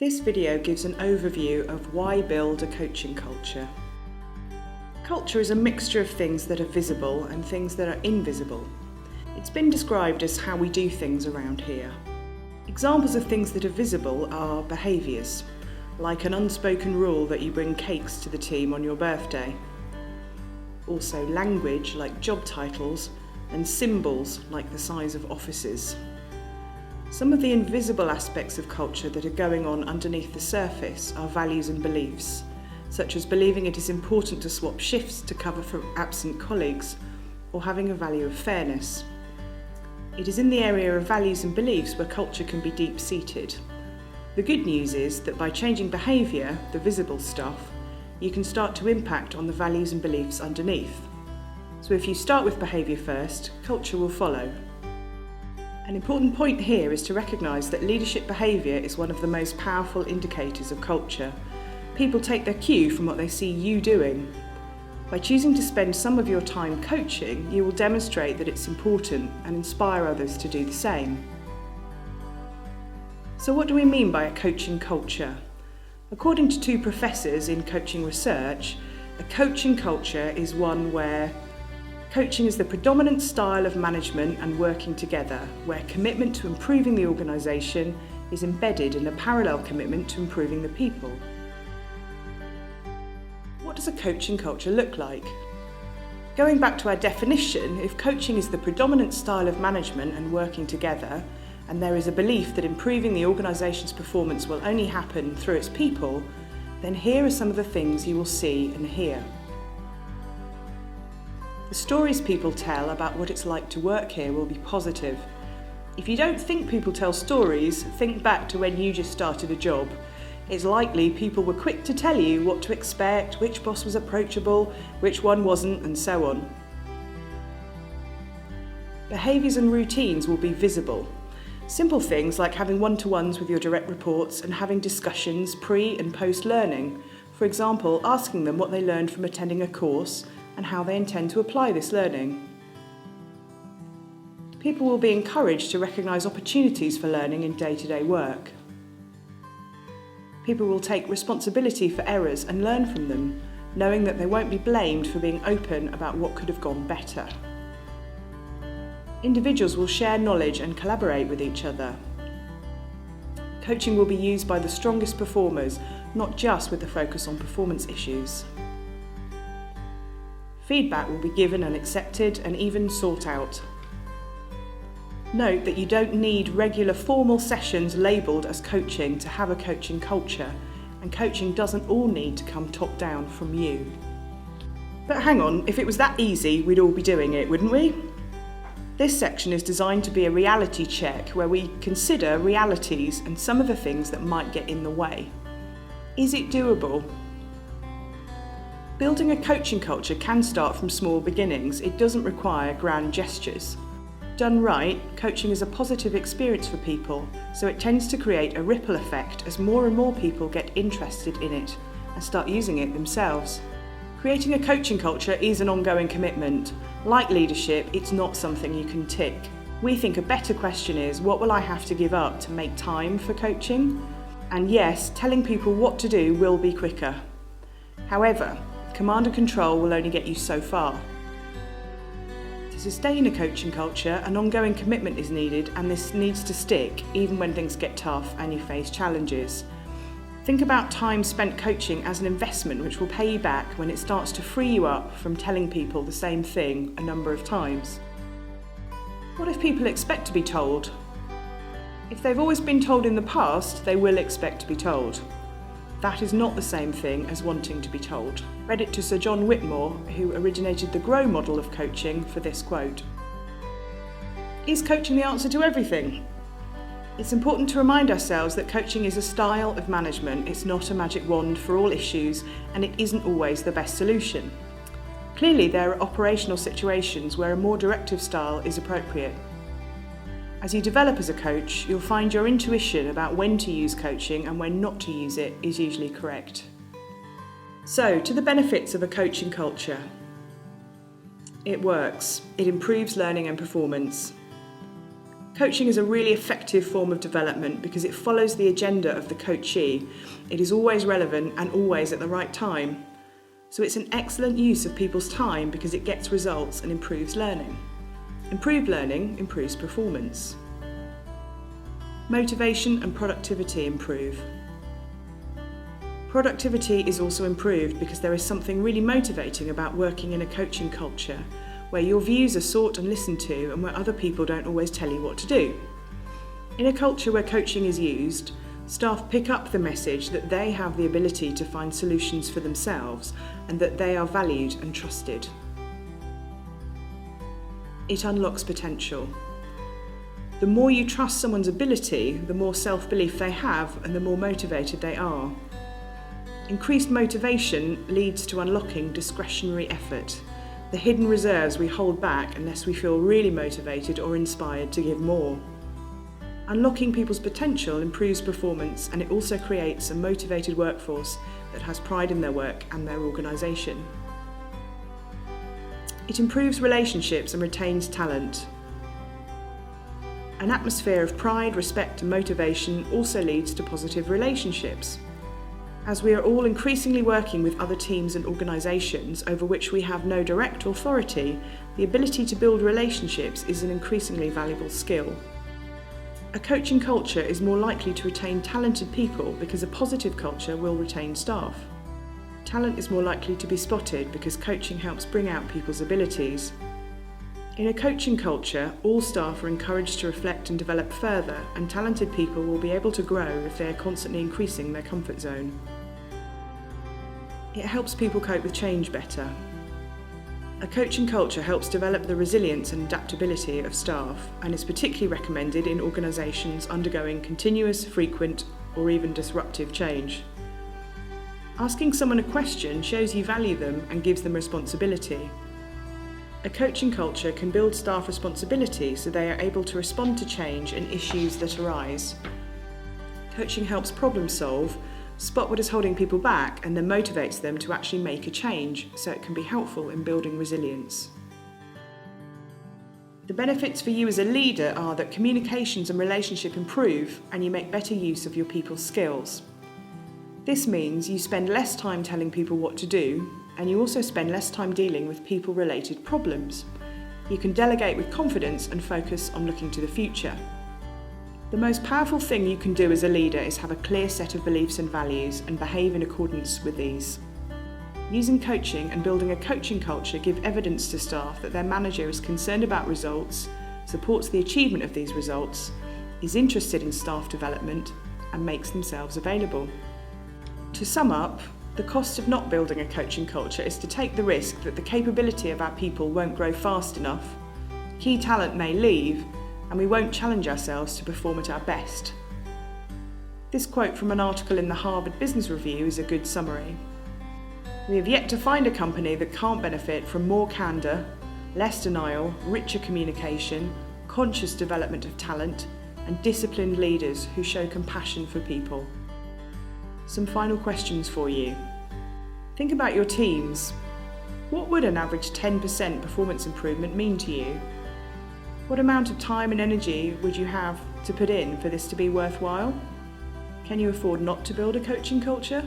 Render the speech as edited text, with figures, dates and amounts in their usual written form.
This video gives an overview of why build a coaching culture. Culture is a mixture of things that are visible and things that are invisible. It's been described as how we do things around here. Examples of things that are visible are behaviours, like an unspoken rule that you bring cakes to the team on your birthday. Also language, like job titles, and symbols, like the size of offices. Some of the invisible aspects of culture that are going on underneath the surface are values and beliefs, such as believing it is important to swap shifts to cover for absent colleagues, or having a value of fairness. It is in the area of values and beliefs where culture can be deep-seated. The good news is that by changing behaviour, the visible stuff, you can start to impact on the values and beliefs underneath. So if you start with behaviour first, culture will follow. An important point here is to recognise that leadership behaviour is one of the most powerful indicators of culture. People take their cue from what they see you doing. By choosing to spend some of your time coaching, you will demonstrate that it's important and inspire others to do the same. So what do we mean by a coaching culture? According to two professors in coaching research, a coaching culture is one where coaching is the predominant style of management and working together, where commitment to improving the organisation is embedded in a parallel commitment to improving the people. What does a coaching culture look like? Going back to our definition, if coaching is the predominant style of management and working together, and there is a belief that improving the organisation's performance will only happen through its people, then here are some of the things you will see and hear. The stories people tell about what it's like to work here will be positive. If you don't think people tell stories, think back to when you just started a job. It's likely people were quick to tell you what to expect, which boss was approachable, which one wasn't, and so on. Behaviours and routines will be visible. Simple things like having one-to-ones with your direct reports and having discussions pre- and post-learning. For example, asking them what they learned from attending a course and how they intend to apply this learning. People will be encouraged to recognise opportunities for learning in day-to-day work. People will take responsibility for errors and learn from them, knowing that they won't be blamed for being open about what could have gone better. Individuals will share knowledge and collaborate with each other. Coaching will be used by the strongest performers, not just with the focus on performance issues. Feedback will be given and accepted and even sought out. Note that you don't need regular formal sessions labelled as coaching to have a coaching culture, and coaching doesn't all need to come top down from you. But hang on, if it was that easy, we'd all be doing it, wouldn't we? This section is designed to be a reality check where we consider realities and some of the things that might get in the way. Is it doable? Building a coaching culture can start from small beginnings. It doesn't require grand gestures. Done right, coaching is a positive experience for people, so it tends to create a ripple effect as more and more people get interested in it and start using it themselves. Creating a coaching culture is an ongoing commitment. Like leadership, it's not something you can tick. We think a better question is, what will I have to give up to make time for coaching? And yes, telling people what to do will be quicker. However, command and control will only get you so far. To sustain a coaching culture, an ongoing commitment is needed, and this needs to stick even when things get tough and you face challenges. Think about time spent coaching as an investment which will pay you back when it starts to free you up from telling people the same thing a number of times. What if people expect to be told? If they've always been told in the past, they will expect to be told. That is not the same thing as wanting to be told. Credit to Sir John Whitmore, who originated the GROW model of coaching, for this quote. Is coaching the answer to everything? It's important to remind ourselves that coaching is a style of management. It's not a magic wand for all issues, and it isn't always the best solution. Clearly, there are operational situations where a more directive style is appropriate. As you develop as a coach, you'll find your intuition about when to use coaching and when not to use it is usually correct. So, to the benefits of a coaching culture. It works. It improves learning and performance. Coaching is a really effective form of development because it follows the agenda of the coachee. It is always relevant and always at the right time. So it's an excellent use of people's time because it gets results and improves learning. Improved learning improves performance. Motivation and productivity improve. Productivity is also improved because there is something really motivating about working in a coaching culture where your views are sought and listened to and where other people don't always tell you what to do. In a culture where coaching is used, staff pick up the message that they have the ability to find solutions for themselves and that they are valued and trusted. It unlocks potential. The more you trust someone's ability, the more self-belief they have and the more motivated they are. Increased motivation leads to unlocking discretionary effort, the hidden reserves we hold back unless we feel really motivated or inspired to give more. Unlocking people's potential improves performance, and it also creates a motivated workforce that has pride in their work and their organisation. It improves relationships and retains talent. An atmosphere of pride, respect and motivation also leads to positive relationships. As we are all increasingly working with other teams and organisations over which we have no direct authority, the ability to build relationships is an increasingly valuable skill. A coaching culture is more likely to retain talented people because a positive culture will retain staff. Talent is more likely to be spotted because coaching helps bring out people's abilities. In a coaching culture, all staff are encouraged to reflect and develop further, and talented people will be able to grow if they are constantly increasing their comfort zone. It helps people cope with change better. A coaching culture helps develop the resilience and adaptability of staff and is particularly recommended in organisations undergoing continuous, frequent, or even disruptive change. Asking someone a question shows you value them and gives them responsibility. A coaching culture can build staff responsibility so they are able to respond to change and issues that arise. Coaching helps problem solve, spot what is holding people back, and then motivates them to actually make a change, so it can be helpful in building resilience. The benefits for you as a leader are that communications and relationship improve and you make better use of your people's skills. This means you spend less time telling people what to do, and you also spend less time dealing with people-related problems. You can delegate with confidence and focus on looking to the future. The most powerful thing you can do as a leader is have a clear set of beliefs and values and behave in accordance with these. Using coaching and building a coaching culture give evidence to staff that their manager is concerned about results, supports the achievement of these results, is interested in staff development, and makes themselves available. To sum up, the cost of not building a coaching culture is to take the risk that the capability of our people won't grow fast enough, key talent may leave, and we won't challenge ourselves to perform at our best. This quote from an article in the Harvard Business Review is a good summary. We have yet to find a company that can't benefit from more candour, less denial, richer communication, conscious development of talent, and disciplined leaders who show compassion for people. Some final questions for you. Think about your teams. What would an average 10% performance improvement mean to you? What amount of time and energy would you have to put in for this to be worthwhile? Can you afford not to build a coaching culture?